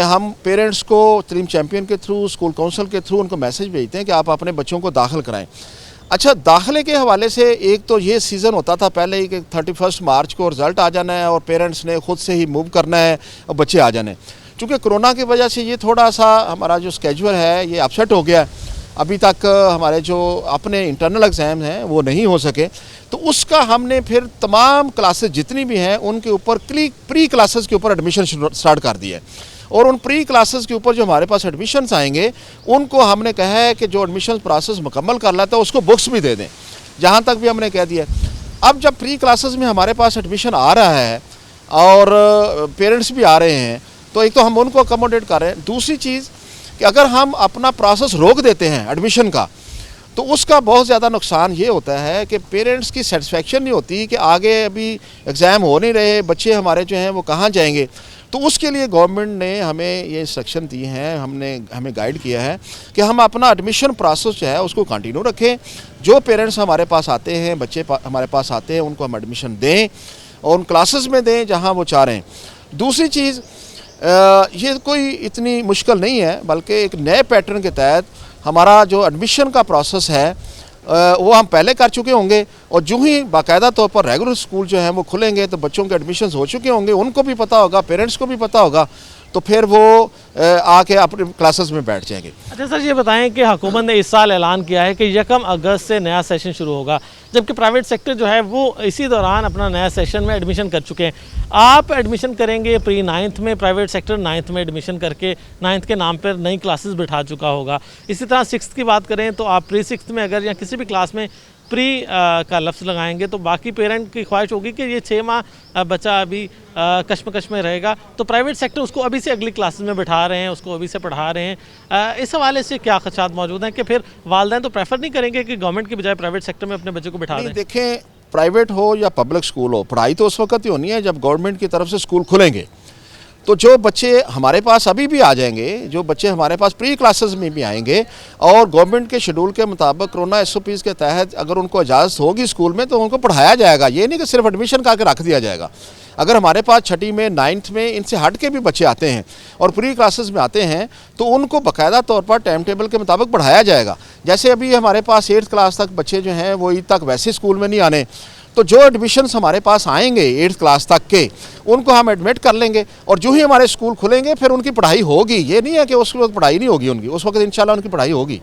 हम पेरेंट्स को तलीम चैम्पियन के थ्रू, स्कूल काउंसिल के थ्रू उनको मैसेज भेजते हैं कि आप अपने बच्चों को दाखिल कराएं। अच्छा, दाखिले के हवाले से एक तो ये सीज़न होता था पहले ही कि 31 मार्च को रिज़ल्ट आ जाना है और पेरेंट्स ने ख़ुद से ही मूव करना है और बच्चे आ जाने। चूँकि कोरोना की वजह से ये थोड़ा सा हमारा जो स्केजुअल है ये अपसेट हो गया। अभी तक हमारे जो अपने इंटरनल एग्ज़ाम हैं वो नहीं हो सके, तो उसका हमने फिर तमाम क्लासेस जितनी भी हैं उनके ऊपर प्री क्लासेस के ऊपर एडमिशन स्टार्ट कर दिया है और उन प्री क्लासेस के ऊपर जो हमारे पास एडमिशन्स आएंगे उनको हमने कहा है कि जो एडमिशन प्रोसेस मुकम्मल कर लेता है उसको बुक्स भी दे दें, जहाँ तक भी हमने कह दिया। अब जब प्री क्लासेस में हमारे पास एडमिशन आ रहा है और पेरेंट्स भी आ रहे हैं तो एक तो हम उनको अकोमोडेट कर रहे हैं। दूसरी चीज़ कि अगर हम अपना प्रोसेस रोक देते हैं एडमिशन का तो उसका बहुत ज़्यादा नुकसान ये होता है कि पेरेंट्स की सेटिस्फेक्शन नहीं होती कि आगे अभी एग्ज़ाम हो नहीं रहे, बच्चे हमारे जो हैं वो कहाँ जाएंगे। तो उसके लिए गवर्नमेंट ने हमें ये इंस्ट्रक्शन दी हैं, हमें गाइड किया है कि हम अपना एडमिशन प्रोसेस जो है उसको कंटिन्यू रखें। जो पेरेंट्स हमारे पास आते हैं, बच्चे हमारे पास आते हैं, उनको हम एडमिशन दें और उन क्लासेस में दें जहाँ वो चाह रहे हैं। दूसरी चीज़, ये कोई इतनी मुश्किल नहीं है, बल्कि एक नए पैटर्न के तहत हमारा जो एडमिशन का प्रोसेस है वो हम पहले कर चुके होंगे और जो ही बाकायदा तौर पर रेगुलर स्कूल जो हैं वो खुलेंगे तो बच्चों के एडमिशन्स हो चुके होंगे, उनको भी पता होगा, पेरेंट्स को भी पता होगा, तो फिर वो आके अपने क्लासेस में बैठ जाएंगे। अच्छा सर, ये बताएं कि हुकूमत ने इस साल ऐलान किया है कि 1 अगस्त से नया सेशन शुरू होगा, जबकि प्राइवेट सेक्टर जो है वो इसी दौरान अपना नया सेशन में एडमिशन कर चुके हैं। आप एडमिशन करेंगे प्री 9th में, प्राइवेट सेक्टर 9th में एडमिशन करके 9th के नाम पर नई क्लासेस बिठा चुका होगा। इसी तरह 6th की बात करें तो आप प्री 6th में अगर या किसी भी क्लास में प्री का लफ्ज़ लगाएंगे तो बाकी पेरेंट की ख्वाहिश होगी कि ये 6 माह बच्चा अभी कश्मकश में रहेगा, तो प्राइवेट सेक्टर उसको अभी से अगली क्लासेस में बिठा रहे हैं, उसको अभी से पढ़ा रहे हैं। इस हवाले से क्या खदशात मौजूद हैं कि फिर वालिदैन तो प्रेफर नहीं करेंगे कि गवर्नमेंट की बजाय प्राइवेट सेक्टर में अपने बच्चों को बिठा दें? देखें, प्राइवेट हो या पब्लिक स्कूल हो, पढ़ाई तो उस वक्त ही होनी है जब गवर्नमेंट की तरफ से स्कूल खुलेंगे। तो जो बच्चे हमारे पास अभी भी आ जाएंगे, जो बच्चे हमारे पास प्री क्लासेस में भी आएंगे और गवर्नमेंट के शेड्यूल के मुताबिक कोरोना SOPs के तहत अगर उनको इजाज़त होगी स्कूल में तो उनको पढ़ाया जाएगा। ये नहीं कि सिर्फ एडमिशन करके रख दिया जाएगा। अगर हमारे पास छठी में 9th में इनसे हट के भी बच्चे आते हैं और प्री क्लासेस में आते हैं तो उनको बाकायदा तौर पर टाइम टेबल के मुताबिक पढ़ाया जाएगा। जैसे अभी हमारे पास 8th क्लास तक बच्चे जो हैं वो ईद तक वैसे स्कूल में नहीं आने, तो जो एडमिशन्स हमारे पास आएंगे 8th क्लास तक के उनको हम एडमिट कर लेंगे और जो ही हमारे स्कूल खुलेंगे फिर उनकी पढ़ाई होगी। ये नहीं है कि उस वक्त पढ़ाई नहीं होगी उनकी, उस वक्त इंशाल्लाह उनकी पढ़ाई होगी।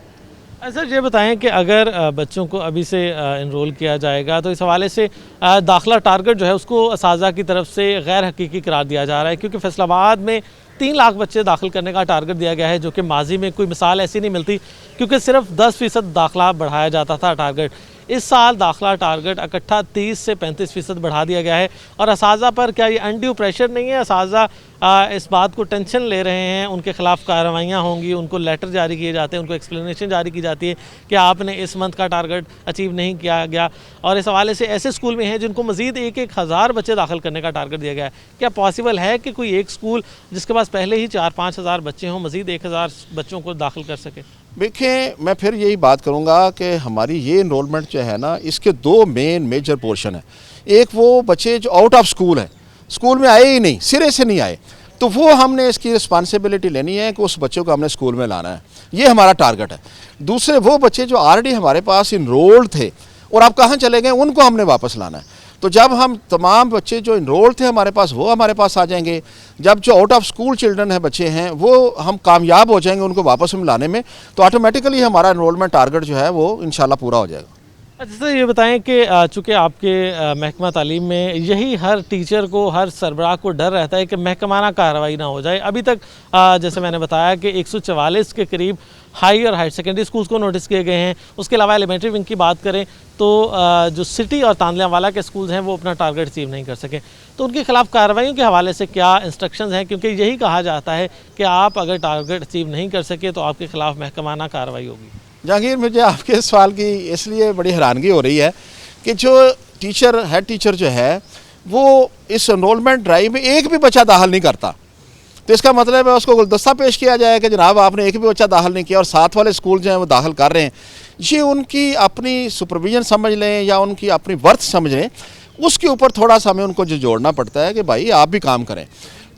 सर ये बताएं कि अगर बच्चों को अभी से इनरोल किया जाएगा तो इस हवाले से दाखिला टारगेट जो है उसको असाजा की तरफ से गैर हकीकी करार दिया जा रहा है, क्योंकि फैसलाबाद में 3 लाख बच्चे दाखिल करने का टारगेट दिया गया है, जो कि माजी में कोई मिसाल ऐसी नहीं मिलती, क्योंकि सिर्फ 10% दाखिला बढ़ाया जाता था टारगेट। इस साल दाखिला टारगेट इकट्ठा 30 से 35% बढ़ा दिया गया है। और असाजा पर क्या ये अनड्यू प्रेशर नहीं है? असाजा इस बात को टेंशन ले रहे हैं, उनके खिलाफ कार्रवाइयाँ होंगी, उनको लेटर जारी किए जाते हैं, उनको एक्सप्लेनेशन जारी की जाती है कि आपने इस मंथ का टारगेट अचीव नहीं किया गया। और इस हवाले से ऐसे स्कूल में हैं जिनको मज़ीद 1-1 हज़ार बच्चे दाखिल करने का टारगेट दिया गया है। क्या पॉसिबल है कि कोई एक स्कूल जिसके पास पहले ही 4-5 हज़ार बच्चे हों मज़ीद 1000 बच्चों को दाखिल कर सके? देखिए, मैं फिर यही बात करूंगा कि हमारी ये इनरोलमेंट जो है ना, इसके 2 मेजर पोर्शन है। एक वो बच्चे जो आउट ऑफ स्कूल है, स्कूल में आए ही नहीं, सिरे से नहीं आए, तो वो हमने इसकी रिस्पांसिबिलिटी लेनी है कि उस बच्चों को हमने स्कूल में लाना है। ये हमारा टारगेट है। दूसरे वो बच्चे जो ऑलरेडी हमारे पास इनरोल्ड थे और अब कहाँ चले गए, उनको हमने वापस लाना है। तो जब हम तमाम बच्चे जो इनरोल थे हमारे पास वो हमारे पास आ जाएंगे, जब जो आउट ऑफ स्कूल चिल्ड्रन है बच्चे हैं वो हम कामयाब हो जाएंगे उनको वापस में लाने में, तो ऑटोमेटिकली हमारा इनरोलमेंट टारगेट जो है वो इंशाल्लाह पूरा हो जाएगा। अच्छा सर, ये बताएं कि चूँकि आपके महकमा तालीम में यही हर टीचर को, हर सरबराह को डर रहता है कि महकमाना कार्रवाई ना हो जाए। अभी तक जैसे मैंने बताया कि 144 के करीब हाई और हायर सेकेंडरी स्कूल्स को नोटिस किए गए हैं। उसके अलावा एलिमेंट्री विंग की बात करें तो जो सिटी और तांदलियावाला के स्कूल्स हैं वो अपना टारगेट अचीव नहीं कर सके, तो उनके खिलाफ कार्रवाइयों के हवाले से क्या इंस्ट्रक्शंस हैं? क्योंकि यही कहा जाता है कि आप अगर टारगेट अचीव नहीं कर सके तो आपके खिलाफ महकमाना कार्रवाई होगी। जहांगीर, मुझे आपके सवाल की इसलिए बड़ी हैरानगी हो रही है कि जो टीचर, हेड टीचर जो है वो इस एनरोलमेंट ड्राइव में एक भी बच्चा दाखिल नहीं करता, तो इसका मतलब है उसको गुलदस्ता पेश किया जाए कि जनाब आपने एक भी बच्चा दाखिल नहीं किया और साथ वाले स्कूल जो हैं वो दाखिल कर रहे हैं। ये उनकी अपनी सुपरविजन समझ लें या उनकी अपनी वर्थ समझ लें, उसके ऊपर थोड़ा सा हमें उनको जो जोड़ना पड़ता है कि भाई आप भी काम करें।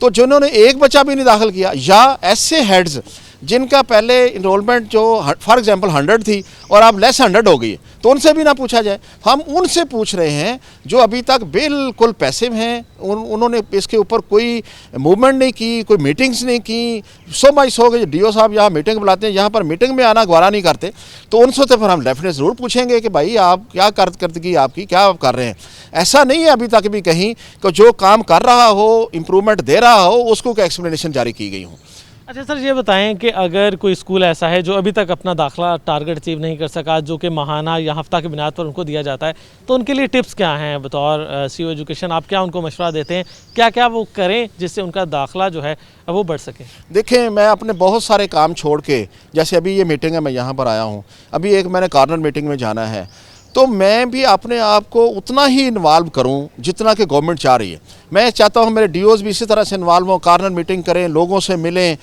तो जिन्होंने एक बच्चा भी नहीं दाखिल किया या ऐसे हेड्स जिनका पहले इनरोलमेंट जो फॉर एग्जांपल 100 थी और अब लेस 100 हो गई, तो उनसे भी ना पूछा जाए। हम उनसे पूछ रहे हैं जो अभी तक बिल्कुल पैसिव हैं, उन्होंने इसके ऊपर कोई मूवमेंट नहीं की, कोई मीटिंग्स नहीं की। सो मच हो गए DO साहब यहाँ मीटिंग बुलाते हैं, यहाँ पर मीटिंग में आना गवारा नहीं करते, तो उनसे तो फिर हम डेफिनेट ज़रूर पूछेंगे कि भाई आप क्या करदगी आपकी, क्या आप कर रहे हैं। ऐसा नहीं है अभी तक भी कहीं कि जो काम कर रहा हो, इम्प्रूवमेंट दे रहा हो, उसको कोई एक्सप्लेनेशन जारी की गई हो। अच्छा सर, ये बताएं कि अगर कोई स्कूल ऐसा है जो अभी तक अपना दाखिला टारगेट अचीव नहीं कर सका, जो कि माहाना या हफ्ता की बुनियाद पर उनको दिया जाता है, तो उनके लिए टिप्स क्या हैं? बतौर CO एजुकेशन आप क्या उनको मशवरा देते हैं, क्या क्या वो करें जिससे उनका दाखिला जो है वो बढ़ सके? देखें, मैं अपने बहुत सारे काम छोड़ के, जैसे अभी ये मीटिंग है, मैं यहाँ पर आया हूँ, अभी एक मैंने कॉर्नर मीटिंग में जाना है, तो मैं भी अपने आप को उतना ही इन्वॉल्व करूं जितना कि गवर्नमेंट चाह रही है। मैं चाहता हूं मेरे DOs भी इसी तरह से इन्वॉल्व हों, कॉर्नर मीटिंग करें, लोगों से मिलें,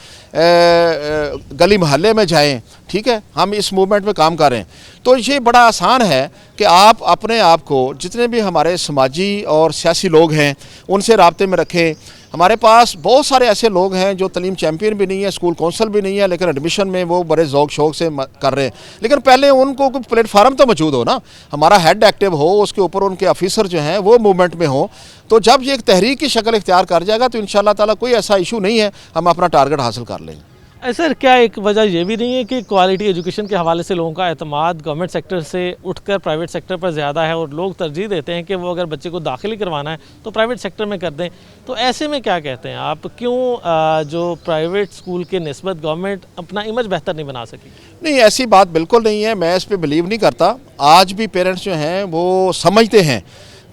गली मोहल्ले में जाएं, ठीक है, हम इस मूवमेंट में काम कर रहे हैं। तो ये बड़ा आसान है कि आप अपने आप को जितने भी हमारे समाजी और सियासी लोग हैं उनसे राब्ते में रखें। हमारे पास बहुत सारे ऐसे लोग हैं जो तलीम चैम्पियन भी नहीं है, स्कूल कौंसल भी नहीं है, लेकिन एडमिशन में वो बड़े ज़ौक शौक से कर रहे हैं। लेकिन पहले उनको कोई प्लेटफार्म तो मौजूद हो ना, हमारा हेड एक्टिव हो, उसके ऊपर उनके ऑफिसर जो हैं वो मूवमेंट में हो, तो जब ये एक तहरीक की शक्ल इख्तियार कर जाएगा तो इंशाअल्लाह ताला कोई ऐसा इशू नहीं है, हम अपना टारगेट हासिल कर लेंगे। सर, क्या एक वजह ये भी नहीं है कि क्वालिटी एजुकेशन के हवाले से लोगों का एतमाद गवर्नमेंट सेक्टर से उठकर प्राइवेट सेक्टर पर ज़्यादा है और लोग तरजीह देते हैं कि वो अगर बच्चे को दाखिल करवाना है तो प्राइवेट सेक्टर में कर दें? तो ऐसे में क्या कहते हैं आप, क्यों जो प्राइवेट स्कूल के निस्बत गवर्नमेंट अपना इमेज बेहतर नहीं बना सकी? नहीं, ऐसी बात बिल्कुल नहीं है, मैं इस पर बिलीव नहीं करता। आज भी पेरेंट्स जो हैं वो समझते हैं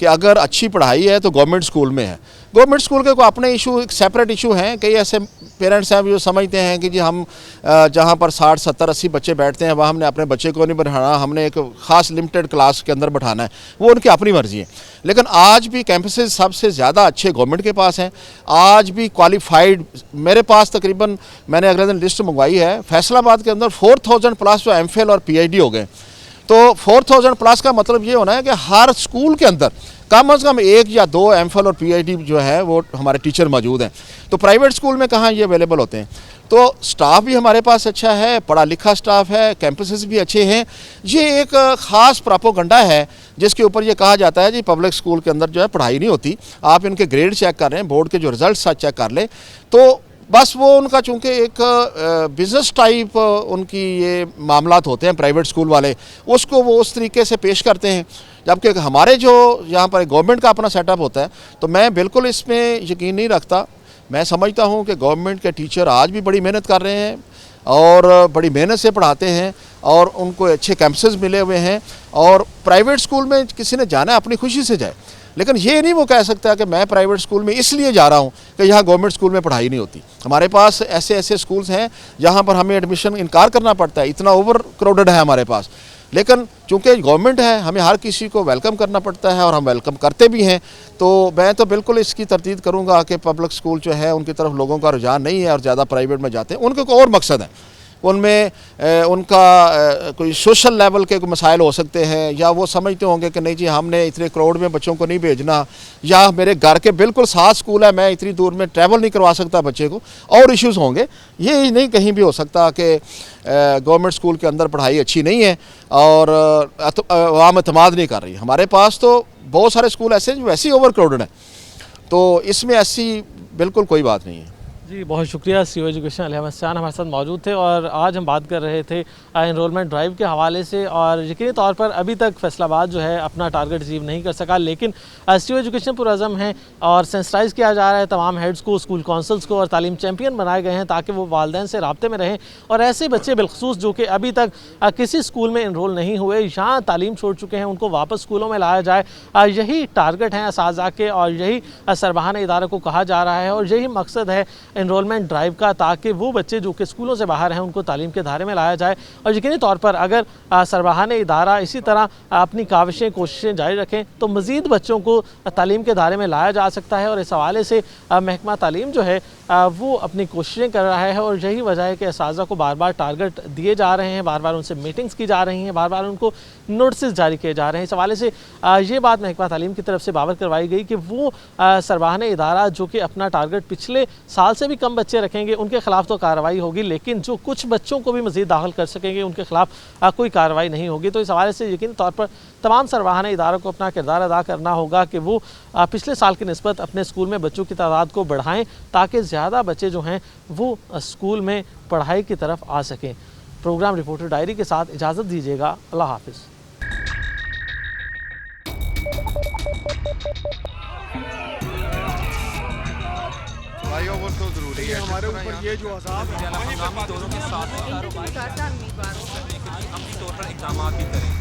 कि अगर अच्छी पढ़ाई है तो गवर्नमेंट स्कूल में है। गवर्नमेंट स्कूल के को अपने इशू, एक सेपरेट इशू हैं। कई ऐसे पेरेंट्स हैं जो समझते हैं कि जी हम जहाँ पर 60, 70, 80 बच्चे बैठते हैं वहाँ हमने अपने बच्चे को नहीं बैठाना, हमने एक ख़ास लिमिटेड क्लास के अंदर बैठाना है। वो उनकी अपनी मर्ज़ी है। लेकिन आज भी कैंपसेस सबसे ज़्यादा अच्छे गवर्नमेंट के पास हैं। आज भी क्वालिफाइड मेरे पास तकरीबन, मैंने अगले दिन लिस्ट मंगवाई है, फैसलाबाद के अंदर 4000 प्लस जो एमफिल और पीएचडी हो गए। तो 4000 प्लस का मतलब ये होना है कि हर स्कूल के अंदर कम से कम 1 या 2 एमफिल और पीएचडी जो है वो हमारे टीचर मौजूद हैं। तो प्राइवेट स्कूल में कहाँ ये अवेलेबल होते हैं। तो स्टाफ भी हमारे पास अच्छा है, पढ़ा लिखा स्टाफ है, कैंपसेस भी अच्छे हैं। ये एक ख़ास प्रोपेगेंडा है जिसके ऊपर ये कहा जाता है जी पब्लिक स्कूल के अंदर जो है पढ़ाई नहीं होती। आप इनके ग्रेड चेक कर रहे हैं, बोर्ड के जो रिजल्ट चेक कर लें, तो बस वो उनका चूँकि एक बिज़नेस टाइप उनकी ये मामलात होते हैं प्राइवेट स्कूल वाले, उसको वो उस तरीके से पेश करते हैं। जबकि हमारे जो यहाँ पर गवर्नमेंट का अपना सेटअप होता है, तो मैं बिल्कुल इसमें यकीन नहीं रखता। मैं समझता हूँ कि गवर्नमेंट के टीचर आज भी बड़ी मेहनत कर रहे हैं और बड़ी मेहनत से पढ़ाते हैं और उनको अच्छे कैंपसेस मिले हुए हैं। और प्राइवेट स्कूल में किसी ने जाना है अपनी खुशी से जाए, लेकिन ये नहीं वो कह सकता कि मैं प्राइवेट स्कूल में इसलिए जा रहा हूँ कि यहाँ गवर्नमेंट स्कूल में पढ़ाई नहीं होती। हमारे पास ऐसे ऐसे स्कूल्स हैं जहाँ पर हमें एडमिशन इनकार करना पड़ता है, इतना ओवर क्राउडेड है हमारे पास। लेकिन चूँकि गवर्नमेंट है, हमें हर किसी को वेलकम करना पड़ता है और हम वेलकम करते भी हैं। तो मैं तो बिल्कुल इसकी तरदीद करूँगा कि पब्लिक स्कूल जो है उनकी तरफ लोगों का रुझान नहीं है और ज़्यादा प्राइवेट में जाते हैं। उनके कोई और मकसद है, उनमें उनका कोई सोशल लेवल के मसाइल हो सकते हैं, या वो समझते होंगे कि नहीं जी हमने इतने क्राउड में बच्चों को नहीं भेजना, या मेरे घर के बिल्कुल साथ स्कूल है, मैं इतनी दूर में ट्रैवल नहीं करवा सकता बच्चे को, और इश्यूज़ होंगे। ये नहीं कहीं भी हो सकता कि गवर्नमेंट स्कूल के अंदर पढ़ाई अच्छी नहीं है और आवाम एतमाद नहीं कर रही। हमारे पास तो बहुत सारे स्कूल ऐसे हैं जो वैसे ही ओवर क्राउडेड हैं, तो इसमें ऐसी बिल्कुल कोई बात नहीं है। जी बहुत शुक्रिया। सीओ एजुकेशन अली अहमद साहब हमारे साथ मौजूद थे और आज हम बात कर रहे थे एनरोलमेंट ड्राइव के हवाले से। और यकीनी तौर पर अभी तक फैसलाबाद जो है अपना टारगेट अचीव नहीं कर सका, लेकिन सीओ एजुकेशन पुरअज़म है और सेंसिटाइज़ किया जा रहा है तमाम हेड्स को, स्कूल काउंसिल्स को, और तालीम चैम्पियन बनाए गए हैं ताकि वो वालिदैन से राब्ते में रहें और ऐसे बच्चे बिलखसूस जो कि अभी तक किसी स्कूल में इनरोल नहीं हुए, यहाँ तालीम छोड़ चुके हैं, उनको वापस स्कूलों में लाया जाए। यही टारगेट हैं असातिज़ा के और यही सरबराहान इदारे को कहा जा रहा है और यही मकसद है इनरोलमेंट ड्राइव का, ताकि वो बच्चे जो कि स्कूलों से बाहर हैं उनको तालीम के धारे में लाया जाए। और यकीनी तौर पर अगर सरबराहान इदारा इसी तरह अपनी काविशें, कोशिशें जारी रखें तो मज़ीद बच्चों को तालीम के धारे में लाया जा सकता है। और इस हवाले से महकमा तालीम जो है वो अपनी कोशिशें कर रहा है और यही वजह है कि असातिज़ा को बार बार टारगेट दिए जा रहे हैं, बार बार उनसे मीटिंग्स की जा रही हैं, बार बार उनको नोटिस जारी किए जा रहे हैं। इस हवाले से ये बात महकमा तालीम की तरफ से बावर करवाई गई कि वो सरबराहान इदारा जो कि अपना टारगेट पिछले साल से भी कम बच्चे रखेंगे उनके खिलाफ तो कार्रवाई होगी, लेकिन जो कुछ बच्चों को भी मज़ीद दाखिल कर सकेंगे उनके खिलाफ कोई कार्रवाई नहीं होगी। तो इस हवाले से यकीनी तौर पर तमाम सरबराहान इदारों को अपना किरदार अदा करना होगा कि वो पिछले साल की निस्बत अपने स्कूल में बच्चों की तादाद को बढ़ाएं ताकि ज़्यादा बच्चे जो हैं वो स्कूल में पढ़ाई की तरफ आ सकें। प्रोग्राम रिपोर्टर डायरी के साथ इजाज़त दीजिएगा। अल्लाह हाफिज़। भाइयों वो तो जरूरी है हमारे ऊपर ये जो अज़ाब है हम दोनों के साथ अमली तौर पर इक़दाम भी करें।